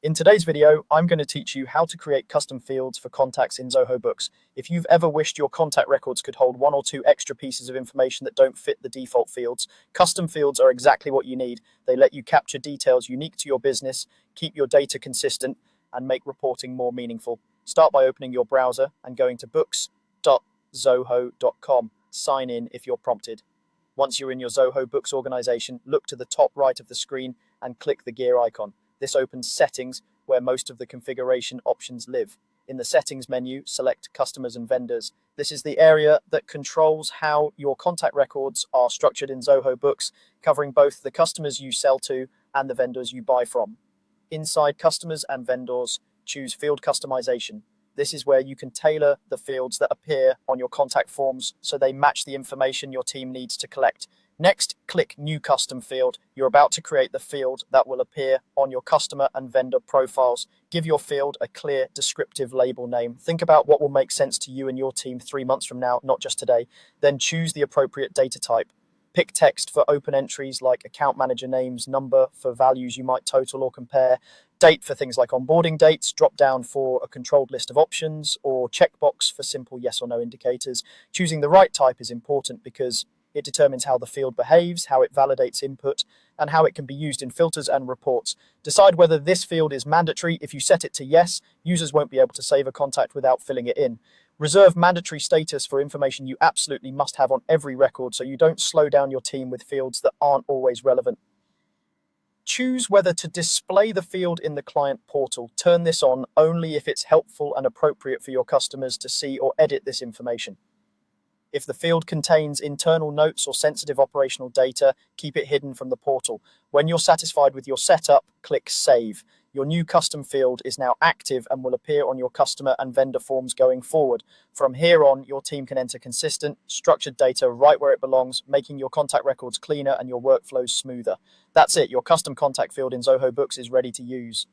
In today's video, I'm going to teach you how to create custom fields for contacts in Zoho Books. If you've ever wished your contact records could hold one or two extra pieces of information that don't fit the default fields, custom fields are exactly what you need. They let you capture details unique to your business, keep your data consistent, and make reporting more meaningful. Start by opening your browser and going to books.zoho.com. Sign in if you're prompted. Once you're in your Zoho Books organization, look to the top right of the screen and click the gear icon. This opens Settings, where most of the configuration options live. In the Settings menu, select Customers and Vendors. This is the area that controls how your contact records are structured in Zoho Books, covering both the customers you sell to and the vendors you buy from. Inside Customers and Vendors, choose Field Customization. This is where you can tailor the fields that appear on your contact forms so they match the information your team needs to collect. Next, click New Custom Field. You're about to create the field that will appear on your customer and vendor profiles. Give your field a clear, descriptive label name. Think about what will make sense to you and your team 3 months from now, not just today. Then choose the appropriate data type. Pick text for open entries like account manager names, number for values you might total or compare, date for things like onboarding dates, drop down for a controlled list of options, or checkbox for simple yes or no indicators. Choosing the right type is important because it determines how the field behaves, how it validates input, and how it can be used in filters and reports. Decide whether this field is mandatory. If you set it to yes, users won't be able to save a contact without filling it in. Reserve mandatory status for information you absolutely must have on every record so you don't slow down your team with fields that aren't always relevant. Choose whether to display the field in the client portal. Turn this on only if it's helpful and appropriate for your customers to see or edit this information. If the field contains internal notes or sensitive operational data, keep it hidden from the portal. When you're satisfied with your setup, click Save. Your new custom field is now active and will appear on your customer and vendor forms going forward. From here on, your team can enter consistent, structured data right where it belongs, making your contact records cleaner and your workflows smoother. That's it. Your custom contact field in Zoho Books is ready to use.